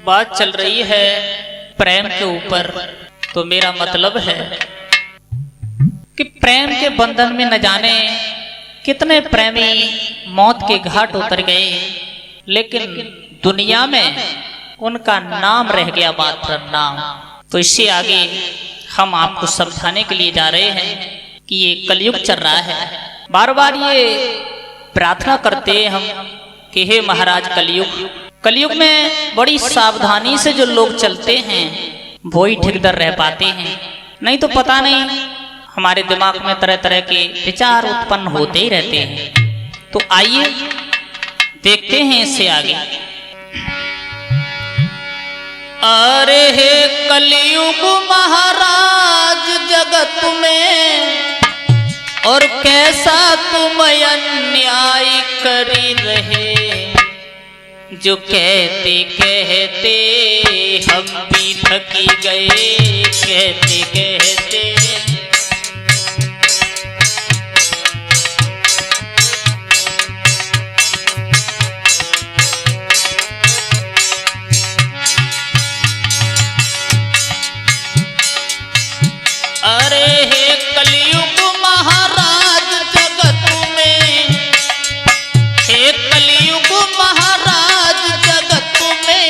बात चल रही है प्रेम के ऊपर, तो मेरा मतलब है कि प्रेम के बंधन में न जाने कितने प्रेमी मौत के घाट उतर गए, लेकिन दुनिया में उनका नाम रह गया, मात्र नाम। तो इससे आगे हम आपको समझाने के लिए जा रहे हैं कि ये कलयुग चल रहा है। बार बार ये प्रार्थना करते हैं हम कि हे महाराज कलयुग में बड़ी सावधानी से जो लोग चलते हैं वो ही ठीक दर रह पाते हैं, नहीं तो पता नहीं हमारे दिमाग में तरह तरह के विचार उत्पन्न होते ही रहते हैं। तो आइए देखते हैं इससे आगे। अरे हे कलयुग महाराज जगत में, और कैसा तुम अन्याय करी रहे, जो कहते कहते हम भी थकी गए, कहते कहते। अरे हे कलयुग महाराज जगत में, हे कलयुग महाराज जगत में,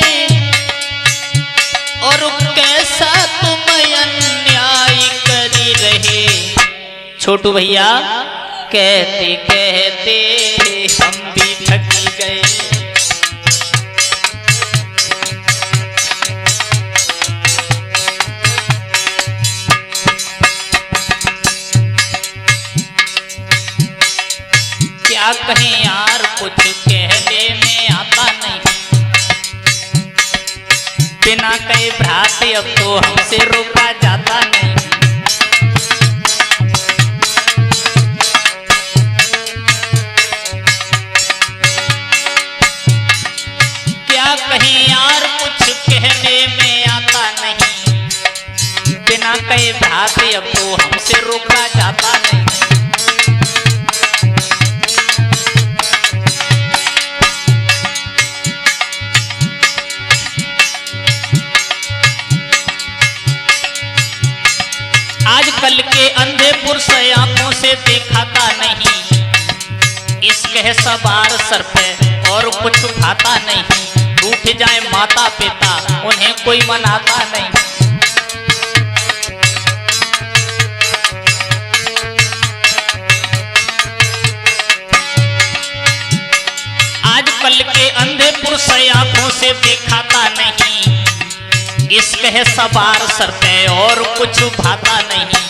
और कैसा तुम अन्याय करी रहे। छोटू भैया कहते कहते हम भी थकी गए। क्या कहें यार, कुछ कहने में आता नहीं, बिना कहे भ्राते अब तो हमसे रोका जाता नहीं। क्या कहें यार, कुछ कहने में आता नहीं, बिना कहे भ्राते अब तो हमसे रोका जाता नहीं। आजकल के अंधे पुरुष आंखों से दिखाता नहीं, इश्क है सवार सर पे और कुछ खाता नहीं। रूठ जाए माता पिता उन्हें कोई मनाता नहीं। आजकल के अंधे पुरुष आंखों से दिखाता नहीं, इश्क है सवार सर पे और कुछ भाता नहीं।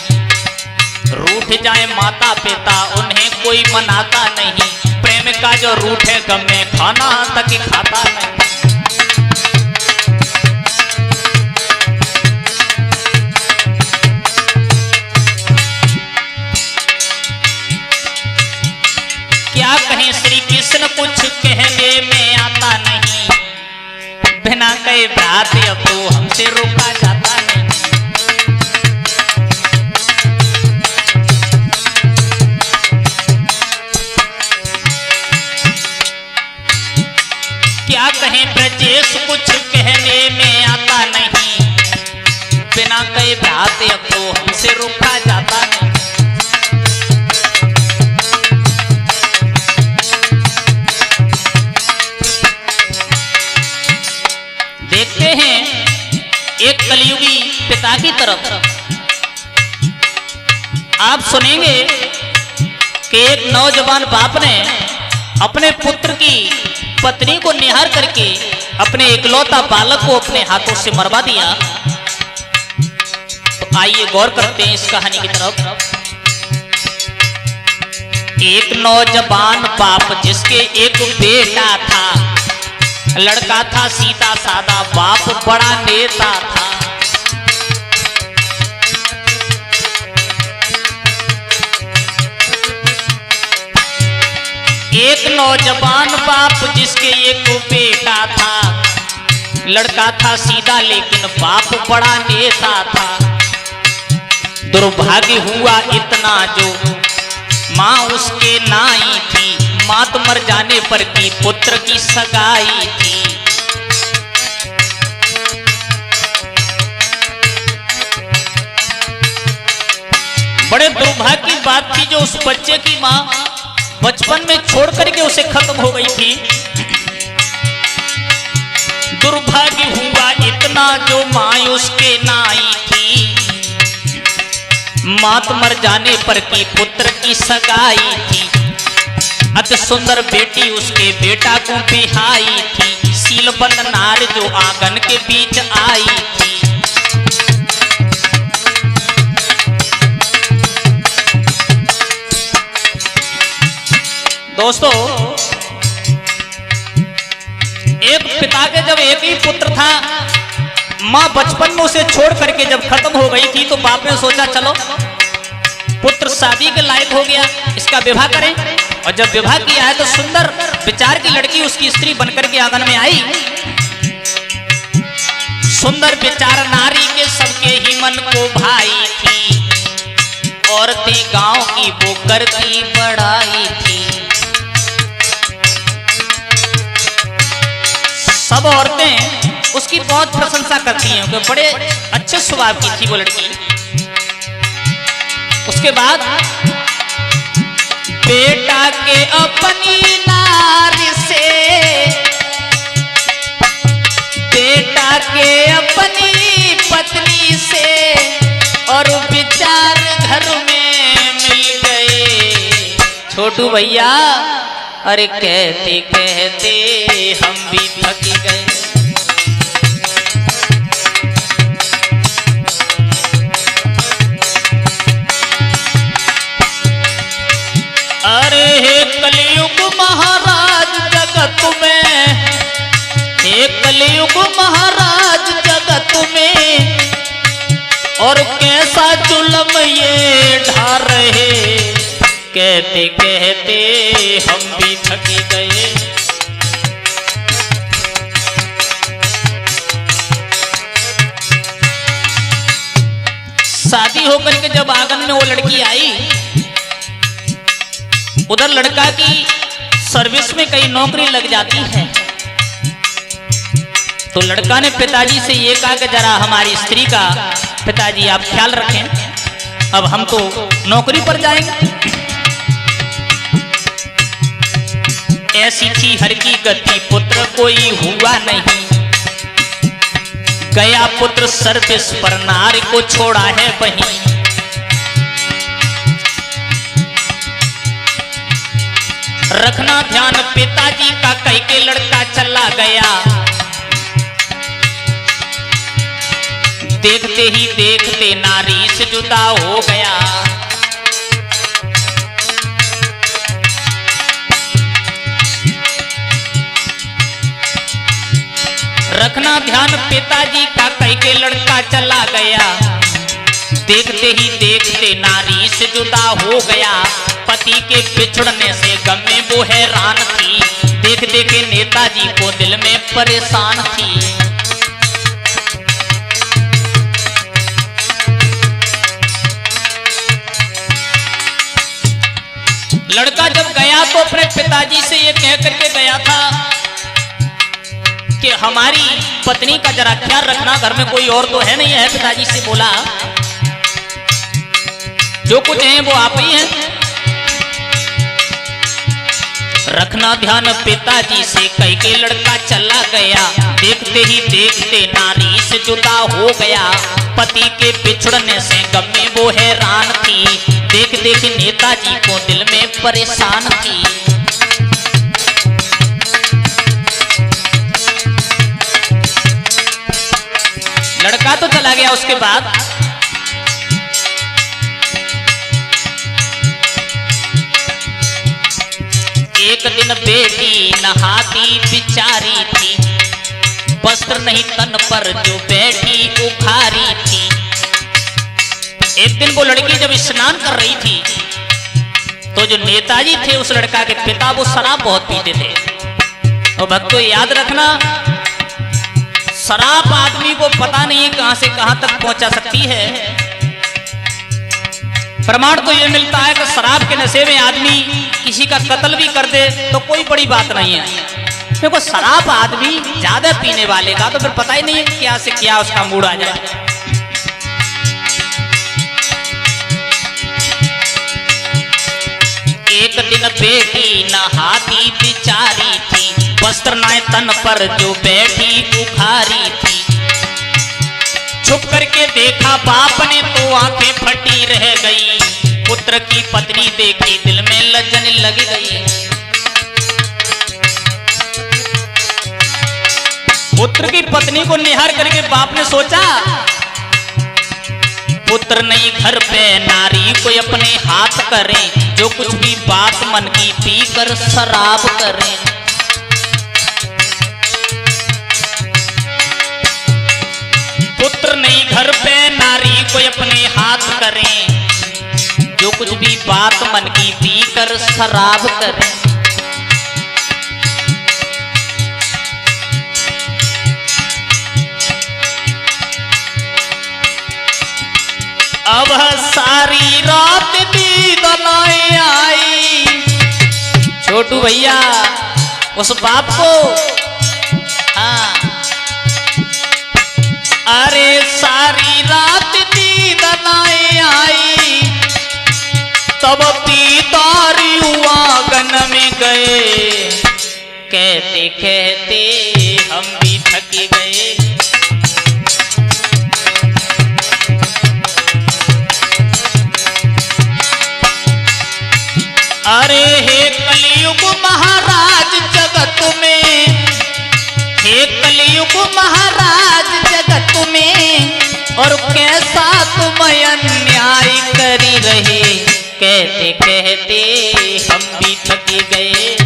रूठ जाए माता पिता उन्हें कोई मनाता नहीं। प्रेम का जो रूठ है गम में खाना तक खाता नहीं। क्या कहें श्री कृष्ण, कुछ कहने में आता नहीं, बिना कहे भ्राते अब तो हमसे रोका जाता नहीं। क्या कहें ब्रजेश, कुछ कहने में आता नहीं, बिना कहे भ्राते अब तो हमसे रोका जाता नहीं। देखते हैं एक कलयुगी पिता की तरफ। आप सुनेंगे कि एक नौजवान बाप ने अपने पुत्र की पत्नी को निहार करके अपने इकलौता बालक को अपने हाथों से मरवा दिया। तो आइए गौर करते हैं इस कहानी की तरफ। एक नौजवान बाप जिसके एक बेटा था, लड़का था सीधा सादा, बाप बड़ा नेता था। एक नौजवान बाप जिसके एक बेटा था, लड़का था सीधा लेकिन बाप बड़ा नेता था। दुर्भाग्य हुआ इतना जो माँ उसके नाई थी, मात मर जाने पर की पुत्र की सगाई थी। बड़े दुर्भाग्य की बात थी जो उस बच्चे की माँ बचपन में छोड़ करके उसे खत्म हो गई थी। दुर्भाग्य हुआ इतना जो मायूस के नाई थी, मात मर जाने पर की पुत्र की सगाई थी। अति सुंदर बेटी उसके बेटा को बिहाई थी, सीलबंद नार जो आंगन के बीच आई थी। दोस्तों, एक पिता के जब एक ही पुत्र था, मां बचपन में उसे छोड़ करके जब खत्म हो गई थी तो बाप ने सोचा चलो पुत्र शादी के लायक हो गया, इसका विवाह करें। और जब विवाह किया है तो सुंदर विचार की लड़की उसकी स्त्री बनकर के आंगन में आई। सुंदर विचार नारी के सबके ही मन को भाई थी, औरतें गांव की वो करती बड़ाई थी। सब औरतें उसकी बहुत प्रशंसा करती हैं कि बड़े अच्छे स्वभाव की थी वो लड़की। उसके बाद बेटा के अपनी नारी से, बेटा के अपनी पत्नी से और विचार घर में मिल गए। छोटू भैया अरे कहते कहते हम भी थक गए। अरे हे कलयुग महाराज जगत में, हे कलयुग महाराज जगत में, और कैसा जुल्म ये ढा रहे। कहते कहते हम भी थक गए। शादी होकर के जब आंगन में वो लड़की आई, उधर लड़का की सर्विस में कई नौकरी लग जाती है। तो लड़का ने पिताजी से ये कहा कि जरा हमारी स्त्री का पिताजी आप ख्याल रखें, अब हम तो नौकरी पर जाएंगे। ऐसी थी हर की गति पुत्र कोई हुआ नहीं, गया पुत्र सर्विस पर नारी को छोड़ा है वहीं। रखना ध्यान पिताजी का, कई के लड़का चला गया। देखते ही देखते नारी से जुदा हो गया। रखना ध्यान पिताजी का, कई के लड़का चला गया। देखते ही देखते नारी से जुदा हो गया। पति के बिछड़ने से गम में वो हैरान थी, देख देख के नेताजी को दिल में परेशान थी। लड़का जब गया तो अपने पिताजी से ये कह करके गया था कि हमारी पत्नी का जरा ख्याल रखना, घर में कोई और तो है नहीं है। पिताजी से बोला जो कुछ है वो आप ही हैं। रखना ध्यान पिताजी से, कई के लड़का चला गया। देखते ही देखते नारी से जुदा हो गया। पति के बिछड़ने से गम में वो हैरान थी, देख देख नेताजी को दिल में परेशान थी। लड़का तो चला गया। उसके बाद एक दिन बेटी नहाती बिचारी थी, वस्त्र नहीं तन पर जो बैठी उखारी थी। एक दिन वो लड़की जब स्नान कर रही थी तो जो नेताजी थे उस लड़का के पिता, वो शराब बहुत पीते थे। और भक्तों याद रखना, शराब आदमी को पता नहीं कहां से कहां तक पहुंचा सकती है। प्रमाण तो यह मिलता है कि शराब के नशे में आदमी किसी का कत्ल भी कर दे तो कोई बड़ी बात नहीं है। देखो शराब आदमी ज्यादा पीने वाले का तो फिर पता ही नहीं है क्या से क्या उसका मूड आ जाए। एक दिन बेटी नहाती बिचारी थी, वस्त्र नाय तन पर जो बैठी उखारी थी। छुप करके देखा बाप ने तो आंखें फटी रह गई, पुत्र की पत्नी देखी दिल में लज्जन लग गई। पुत्र की पत्नी को निहार करके बाप ने सोचा, पुत्र नहीं घर पे नारी कोई अपने हाथ करें, जो कुछ भी बात मन की पी कर शराब करें। पुत्र नहीं घर पे नारी कोई अपने हाथ करें, जो कुछ भी बात मन की पी कर शराब करें। अब सारी रात नींद नहीं आई। छोटू भैया उस बाप को, हाँ, अरे सारी रात नींद नहीं आई, तब पितारी आंगन में गए, कहते कहते हम भी थक गए। अरे हे कलयुग महाराज जगत में, हे कलयुग महाराज जगत में, और कैसा तुम अन्याय करी रहे, कहते कहते हम भी थक गए।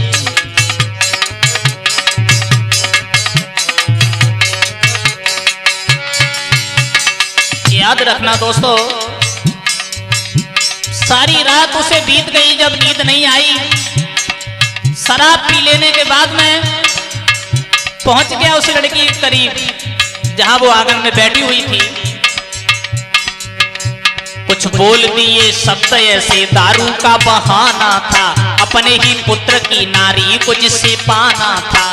याद रखना दोस्तों, सारी रात उसे बीत गई जब नींद नहीं आई। शराब पी लेने के बाद में पहुंच गया उस लड़की के करीब जहां वो आंगन में बैठी हुई थी। कुछ बोल दिए शब्द ऐसे दारू का बहाना था, अपने ही पुत्र की नारी को जिससे पाना था।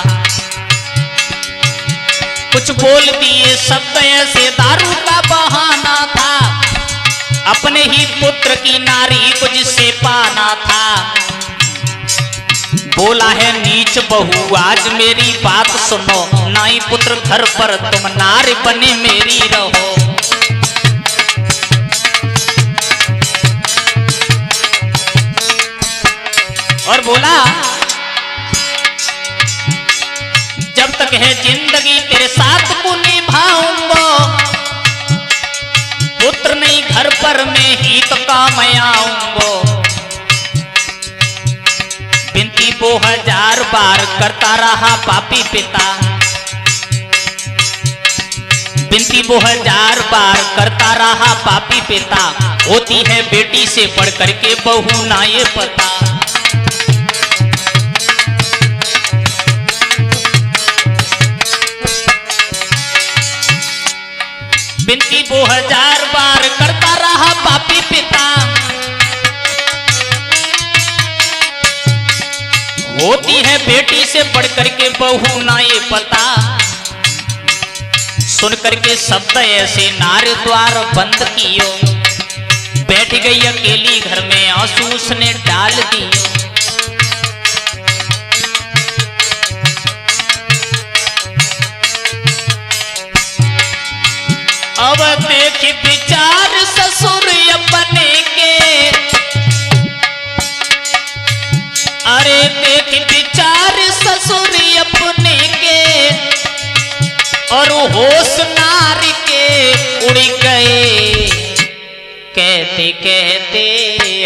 कुछ बोल दिए शब्द ऐसे दारू का बहाना था, अपने ही पुत्र की नारी को जिससे पाना था। बोला है नीच बहू आज मेरी बात सुनो, नाई पुत्र घर पर तुम नारी बने मेरी रहो। और बोला जब तक है जिंदगी तेरे साथ को निभाऊंगा, पुत्र नहीं घर पर मैं ही तो काम आऊंगा। बिनती 2000 बार करता रहा पापी पिता, बिनती 2000 बार करता रहा पापी पिता, होती है बेटी से बढ़ करके बहू ना ये पता। बिनती 2000 बार करता रहा पापी पिता, होती है बेटी से बढ़ करके बहू ना ये पता। सुन करके शब्द ऐसे नार द्वार बंद कियो, बैठ गई अकेली घर में आंसू उसने डाल दियो। अब देख विचार ससुर अपने के, अरे देख विचार ससुर अपने के, और होश नारी के उड़ गए, कहते कहते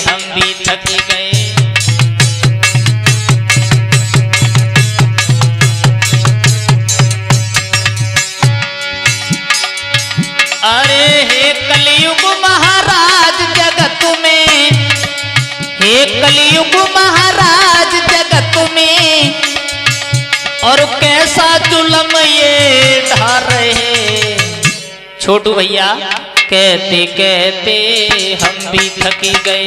हम भी थक गए। अरे हे कलयुग महाराज जगत में, हे कलयुग महाराज जगत में, और कैसा जुल्म ये ढा रहे। छोटू भैया कहते कहते हम भी थक गए।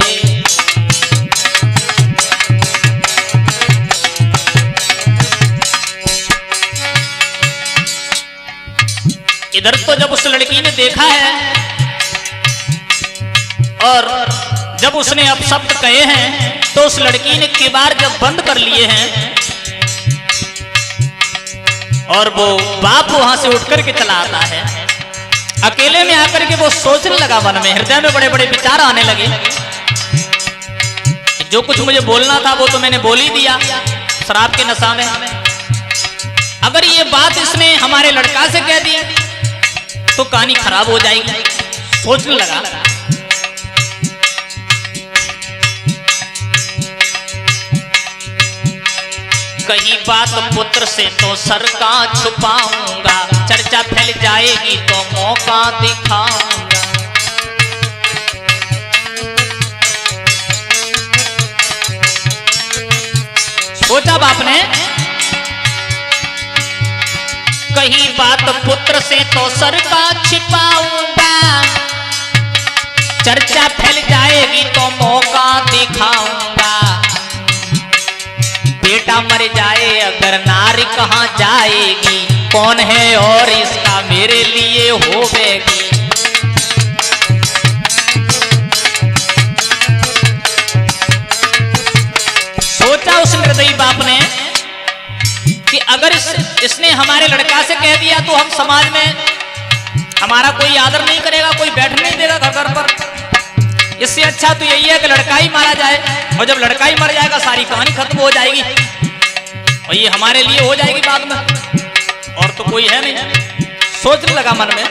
इधर तो जब उस लड़की ने देखा है और जब उसने अपशब्द कहे हैं तो उस लड़की ने किवाड़ जब बंद कर लिए हैं और वो बाप वहां से उठ करके चला आता है, अकेले में आकर के वो सोचने लगा, मन में हृदय में बड़े बड़े विचार आने लगे। जो कुछ मुझे बोलना था वो तो मैंने बोल ही दिया शराब के नशा में। अगर ये बात इसने हमारे लड़का से कह दी तो कहानी खराब हो जाएगी। सोचने लगा। कही बात पुत्र से तो सर का छुपाऊंगा, चर्चा फैल जाएगी तो मौका दिखाऊंगा। सोचा बाप ने, कही बात पुत्र से तो सर का छिपाऊंगा, चर्चा फैल जाएगी तो मौका दिखाऊंगा। बेटा मर जाए अगर नारी कहां जाएगी, कौन है और इसका मेरे लिए होवेगी। सोचा उस निर्दयी बाप ने कि अगर इसने हमारे लड़का से कह दिया तो हम समाज में हमारा कोई आदर नहीं करेगा, कोई बैठने नहीं देगा घर घर पर। इससे अच्छा तो यही है कि लड़का ही मारा जाए, और जब लड़का ही मर जाएगा सारी कहानी खत्म हो जाएगी और ये हमारे लिए हो जाएगी बाद में, और तो कोई है नहीं। सोचने लगा मन में।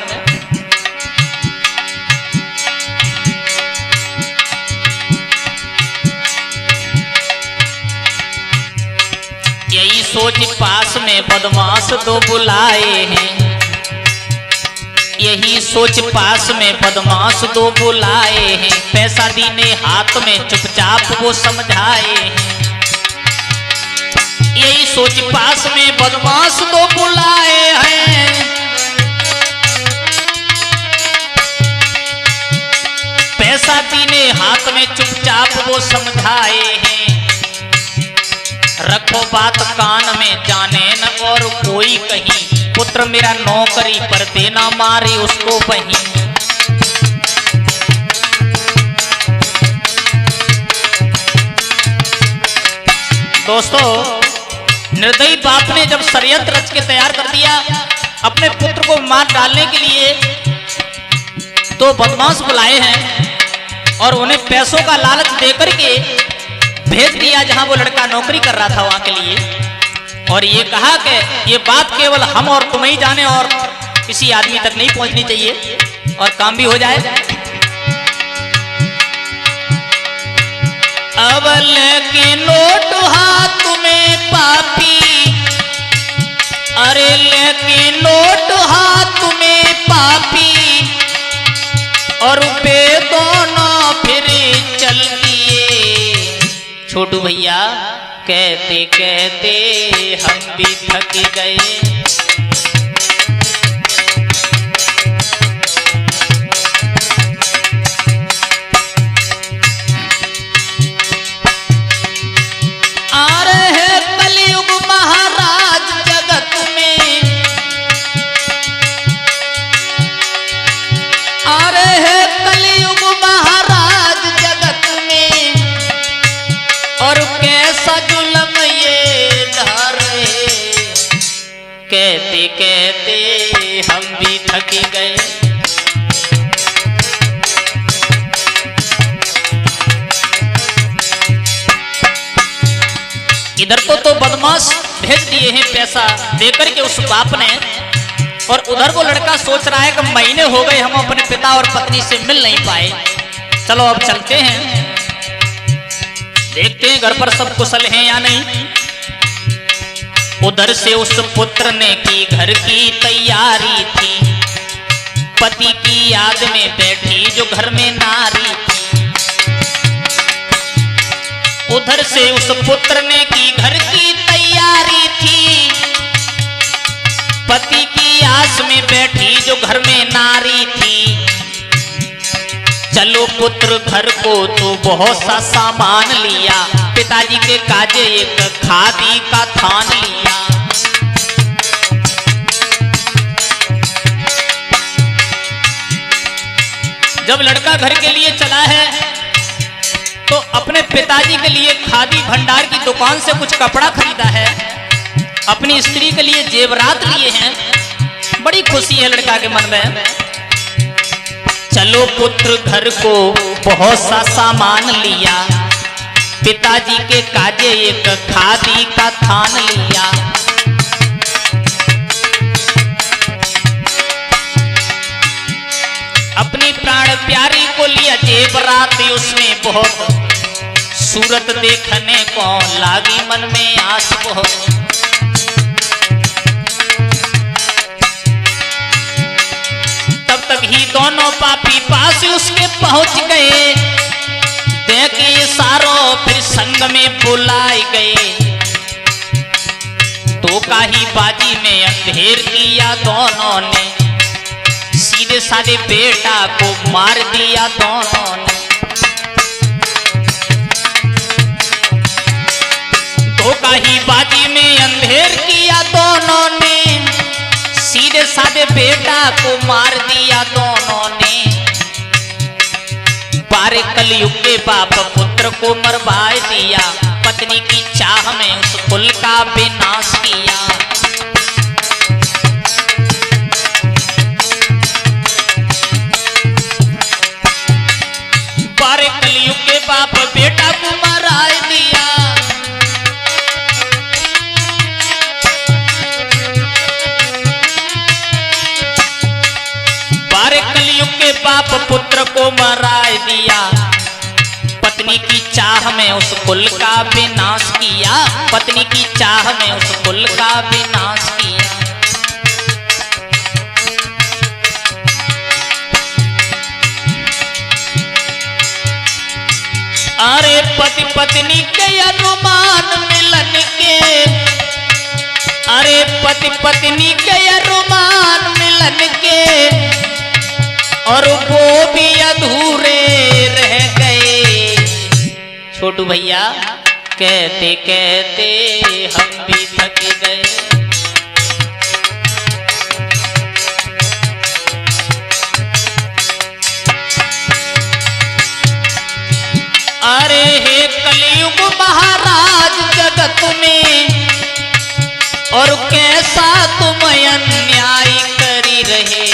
यही सोच पास में बदमाश दो बुलाए हैं, यही सोच पास में बदमाश दो बुलाए हैं। पैसा दीने हाथ में चुपचाप वो समझाए हैं। यही सोच पास में बदमाश दो बुलाए हैं। पैसा दीने हाथ में चुपचाप वो समझाए हैं। रखो बात कान में जाने न और कोई कहीं, पुत्र मेरा नौकरी पर देना मारे उसको वहीं। दोस्तों, निर्दयी बाप ने जब षड्यंत्र रच के तैयार कर दिया अपने पुत्र को मार डालने के लिए, तो बदमाश बुलाए हैं और उन्हें पैसों का लालच देकर के भेज दिया जहां वो लड़का नौकरी कर रहा था वहां के लिए, और ये कहा कि ये बात केवल हम और तुम ही जाने और किसी आदमी तक नहीं पहुंचनी चाहिए और काम भी हो जाए। अवल के नोट हाथ में पापी, अरे लेके नोट हाथ में पापी, और रुपए दोनों फिर चल दिए। छोटू भैया कहते कहते हम भी थक गए। आ रहे कलयुग महाराज जगत में, आ रहे कलयुग महाराज जगत में, और कैसा जुल्म ये ढा रहे। कहते कहते हम भी थक गए। इधर को तो बदमाश भेज दिए हैं पैसा देकर के उस बाप ने, और उधर को लड़का सोच रहा है कि महीने हो गए हम अपने पिता और पत्नी से मिल नहीं पाए, चलो अब चलते हैं, देखते हैं घर पर सब कुशल हैं या नहीं। उधर से उस पुत्र ने की घर की तैयारी थी, पति की याद में बैठी जो घर में नारी थी। उधर से उस पुत्र ने की घर की तैयारी थी, पति की आस में बैठी जो घर में नारी थी। चलो पुत्र घर को तो बहुत सा सामान लिया, पिताजी के काजे एक खादी का थान लिया। जब लड़का घर के लिए चला है अपने पिताजी के लिए खादी भंडार की दुकान से कुछ कपड़ा खरीदा है, अपनी स्त्री के लिए जेवरात लिए हैं। बड़ी खुशी है लड़का के मन में। चलो पुत्र घर को बहुत सा सामान लिया, पिताजी के काजे एक खादी का थान लिया। अपनी प्राण प्यारी को लिया जेवरात, उसमें बहुत सूरत देखने को लागी मन में आस बहुत। तब तक ही दोनों पापी पास उसके पहुंच गए, देखे सारों फिर संग में बुलाए गए। तो काही बाजी में अंधेर किया दोनों ने, सीधे साधे बेटा को मार दिया दोनों ने। तो काही बाजी में अंधेर किया दोनों ने, सीधे साधे बेटा को मार दिया दोनों ने। बारे कलयुग के बाप पुत्र को मरवा दिया, पत्नी की चाह में उस कुल का विनाश किया। बारे कलयुग के बाप बेटा को मरा दिया। बारे कलयुग के बाप पुत्र को मरा दिया, पत्नी की चाह में उस कुल का विनाश किया। पत्नी की चाह में उस कुल का विनाश किया। अरे पति पत्नी के अनुमान मिलन के, अरे पति पत्नी के अनुमान मिलन के, और वो भी अधूरे रह गए। छोटू भैया कहते कहते हम भी थक गए। अरे हे कलयुग महाराज जगत में, और कैसा तुम अन्याय करी रहे।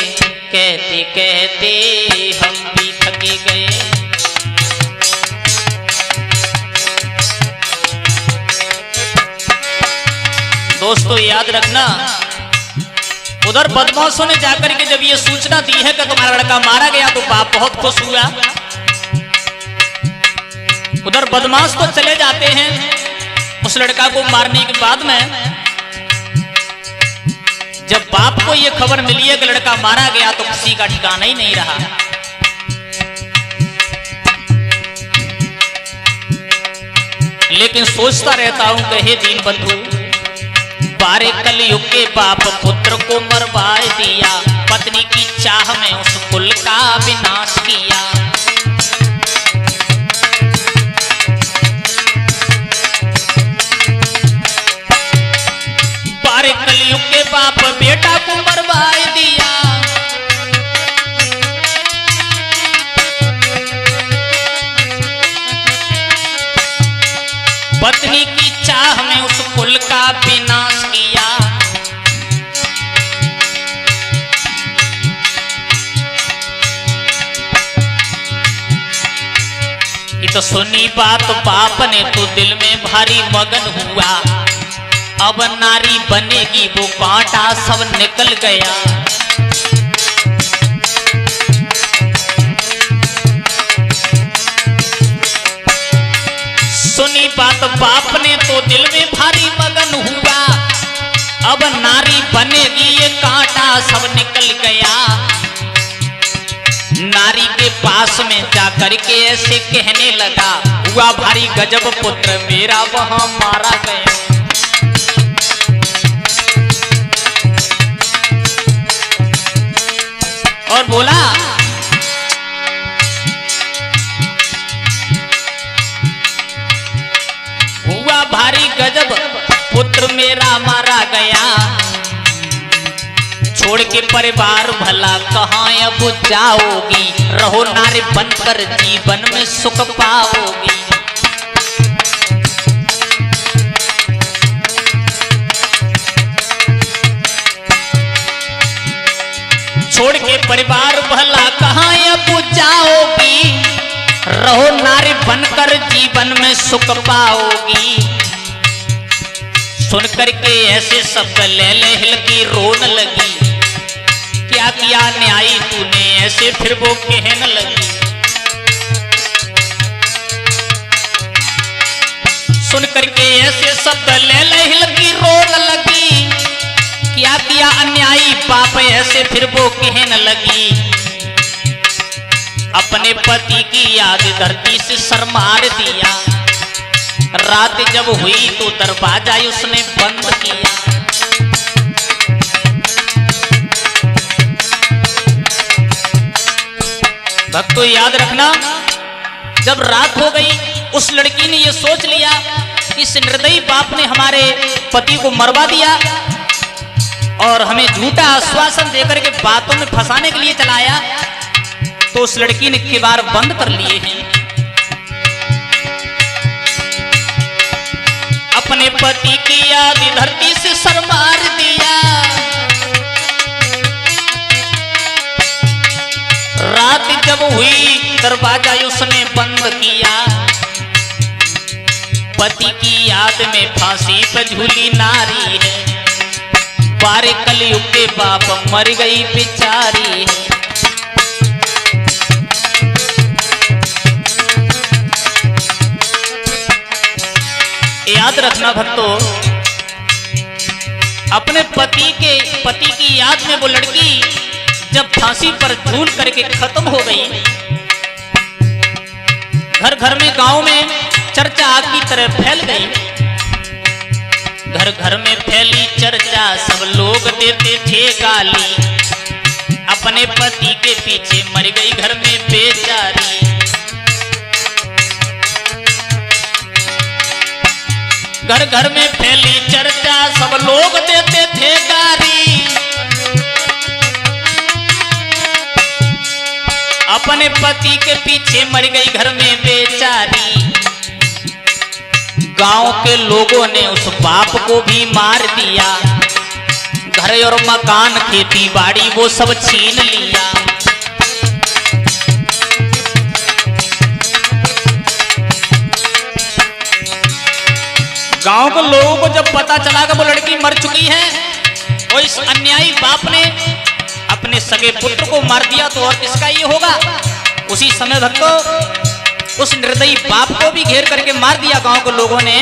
कहते कहते हम भी थके गए। दोस्तों याद रखना, उधर बदमाशों ने जाकर के जब ये सूचना दी है कि तुम्हारा लड़का मारा गया, तो बाप बहुत खुश हुआ। उधर बदमाश तो चले जाते हैं उस लड़का को मारने के बाद में। जब बाप को यह खबर मिली है कि लड़का मारा गया, तो किसी का ठिकाना ही नहीं रहा। लेकिन सोचता रहता हूं कि हे दीन बंधु, बारे कलयुग के बाप पुत्र को मरवा दिया, पत्नी की चाह में उस कुल का विनाश किया। बारे कलयुग के बाप बेटा को मरवा दिया। पत्नी की चाह में उस कुल का विनाश किया। ये तो सुनी बात बाप ने तो दिल में भारी मगन हुआ। अब नारी बनेगी वो कांटा सब निकल गया। सुनी बात बाप ने तो दिल में भारी मगन हुआ। अब नारी बनेगी ये कांटा सब निकल गया। नारी के पास में जाकर के ऐसे कहने लगा, हुआ भारी गजब पुत्र मेरा वहां मारा गया। और बोला, हुआ भारी गजब पुत्र मेरा मारा गया। छोड़ के परिवार भला कहाँ अब जाओगी, रहो नारी बनकर जीवन में सुख पाओगी। परिवार भला कहाँ अब जाओगी, रहो नारी बनकर जीवन में सुख पाओगी। सुन करके ऐसे शब्द ले हिलकी रोन लगी, क्या किया न्यायी तूने, ऐसे फिर वो कहने लगी। सुन करके ऐसे शब्द ले हिलकी रोन लगी, क्या किया अन्यायी पाप, ऐसे फिर वो कहने लगी। अपने पति की याद धरती से सर मार दिया, रात जब हुई तो दरवाजा उसने बंद किया। भक्तों याद रखना, जब रात हो गई उस लड़की ने यह सोच लिया कि इस निर्दयी बाप ने हमारे पति को मरवा दिया और हमें झूठा आश्वासन देकर के बातों में फंसाने के लिए चलाया, तो उस लड़की ने किवाड़ बंद कर लिए हैं। अपने पति की याद धरती से सर मार दिया, रात जब हुई दरवाजा उसने बंद किया। पति की याद में फांसी पर झूली नारी है, बारे कलयुग के बाप मर गई बेचारी है। याद रखना भक्तों, अपने पति की याद में वो लड़की जब फांसी पर झूल करके खत्म हो गई, घर घर में गांव में चर्चा आग की तरह फैल गई। घर घर में फैली चर्चा, सब लोग देते थे गाली, अपने पति के पीछे मर गई घर में बेचारी। घर घर में फैली चर्चा, सब लोग देते थे गाली, अपने पति के पीछे मर गई घर में बेचारी। गांव के लोगों ने उस बाप को भी मार दिया, घर और मकान खेती बाड़ी वो सब छीन लिया। गांव के लोगों को जब पता चला कि वो लड़की मर चुकी है और इस अन्यायी बाप ने अपने सगे पुत्र को मार दिया, तो और किसका ये होगा। उसी समय भक्तों उस निर्दयी बाप को भी घेर करके मार दिया गांव के लोगों ने,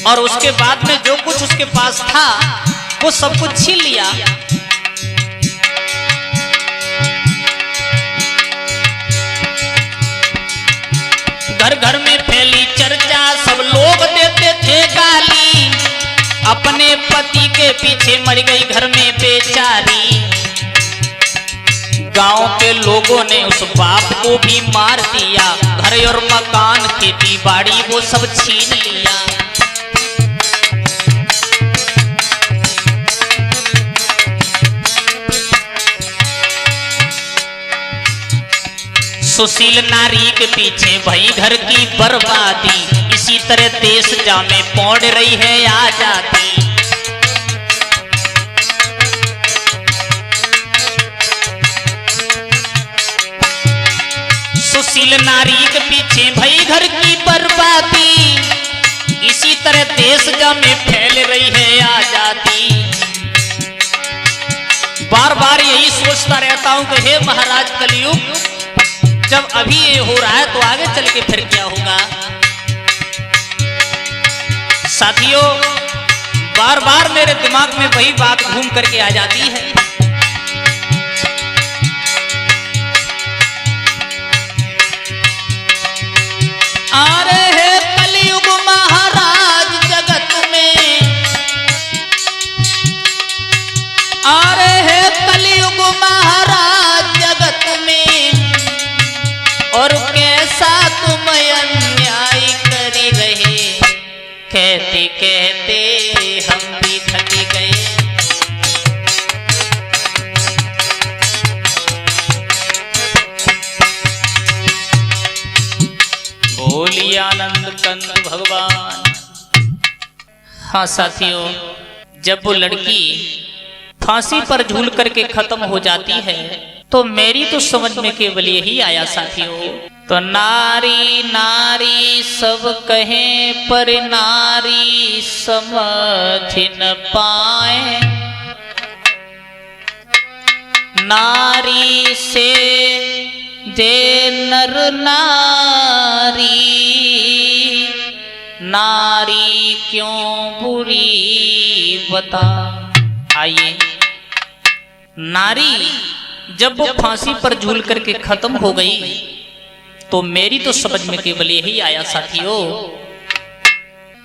और उसके बाद में जो कुछ उसके पास था वो सब कुछ छीन लिया। घर घर में फैली चर्चा, सब लोग देते थे गाली, अपने पति के पीछे मर गई घर में बेचारी। गांव के लोगों ने उस बाप को भी मार दिया, घर और मकान खेती बाड़ी वो सब छीन लिया। सुशील नारी के पीछे भई घर की बर्बादी, इसी तरह देश जामे पौड़ रही है आजादी। सुशील नारी के पीछे भई घर की बर्बादी, इसी तरह देश जामे फैल रही है आजादी। बार बार यही सोचता रहता हूं कि हे महाराज कलयुग, जब अभी ये हो रहा है तो आगे चल के फिर क्या होगा। साथियों, बार बार मेरे दिमाग में वही बात घूम करके आ जाती है। आ रहे हैं कलयुग महाराज जगत में, आ रहे हैं कलयुग महाराज जगत में, और कैसा तुम अन्याय करी रहे, कहते कहते हम भी थक गए। बोलिए आनंद कंद भगवान। हाँ साथियों, जब वो लड़की फांसी पर झूल करके खत्म हो जाती है, तो मेरी तो समझ में केवल यही आया साथियों। तो नारी नारी सब कहें पर नारी समझ न पाए, नारी से दे नर नारी, नारी क्यों बुरी बता। आइए, नारी जब वो फांसी पर झूल करके खत्म हो गई, तो मेरी तो समझ में केवल यही आया साथियों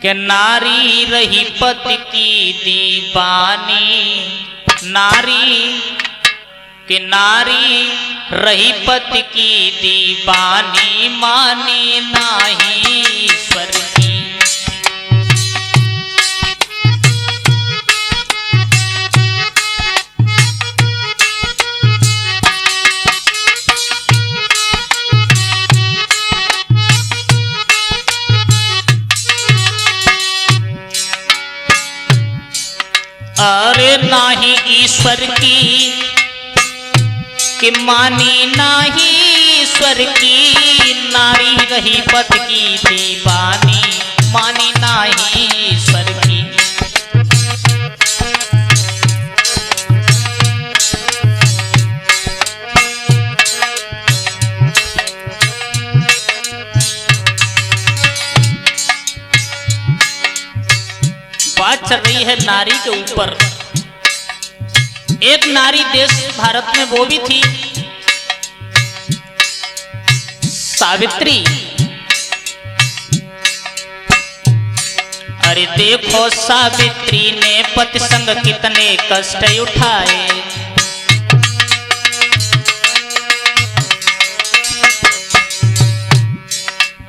कि नारी रही पति की दीवानी, नारी कि नारी रही पति की दीवानी, मानी नाही ईश्वर की। अरे नाही ईश्वर की कि मानी नाही ईश्वर की, नारी रही पति की दीवानी, मानी नाही ईश्वर की। बात चल रही है नारी के ऊपर। एक नारी देश भारत में वो भी थी, सावित्री। अरे देखो सावित्री ने पति संग कितने कष्ट उठाए,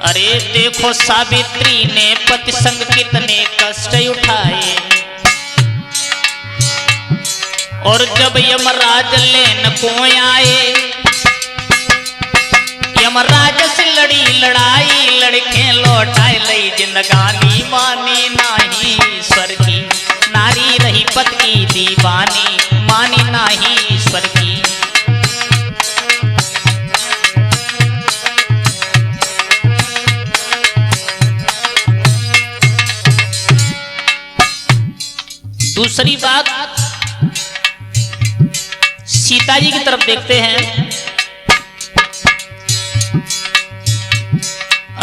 अरे देखो सावित्री ने पति संग कितने कष्ट उठाए, और जब यमराज लेन को आए, यमराज से लड़ी लड़ाई, लड़के लौटाए लई जिंदगानी, मानी नाही ईश्वर की। नारी रही पति की दीवानी, मानी नाही ईश्वर की। दूसरी बात, सीता जी की तरफ देखते हैं।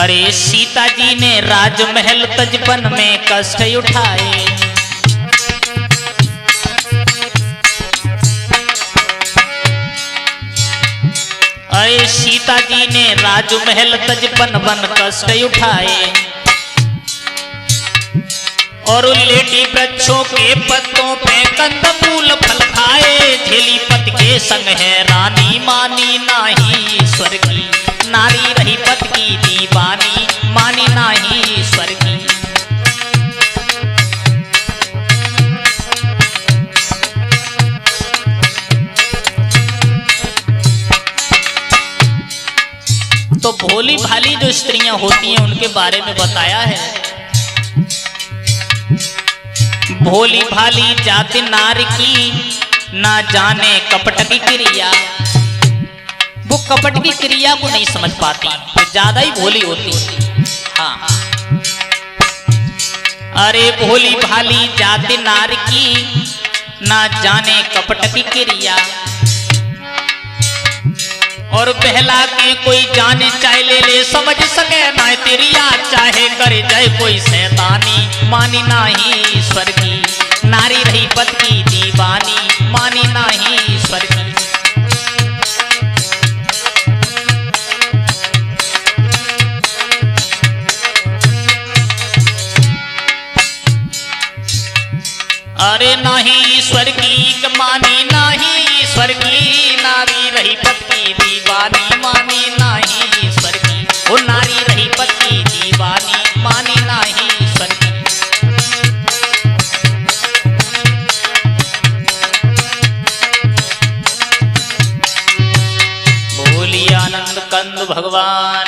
अरे सीता जी ने राजमहल तजबन में कष्ट उठाए, अरे सीता जी ने राजमहल तजबन बन कष्ट उठाए, और लेटी वृक्षों के पत्तों पे कंद मूल फल खाए, झेली पति के संग है रानी, मानी नाही ईश्वर की। नारी रही पति की दीवानी, मानी नाही ईश्वर की। तो भोली भाली जो स्त्रियां होती हैं उनके बारे में बताया है। भोली भाली जाति नारी की, ना जाने कपट की क्रिया। वो कपट की क्रिया को नहीं समझ पाती, तो ज्यादा ही भोली होती। हाँ, अरे भोली भाली जाति नारी की, ना जाने कपट की क्रिया। और बहला के कोई जाने चाहे ले ले, समझ सके ना तेरिया, चाहे करे जाए कोई शैतानी, मानी नाही ईश्वर की। नारी रही पति की दीवानी, मानी नाही ईश्वर की। अरे नाही ईश्वर की, मानी नाही ईश्वर की। नारी रही पति की दीवानी, मानी नाही ईश्वर की। वो नारी रही पति की दीवानी, मानी नाही ईश्वर की। बोलिए आनंद कंद भगवान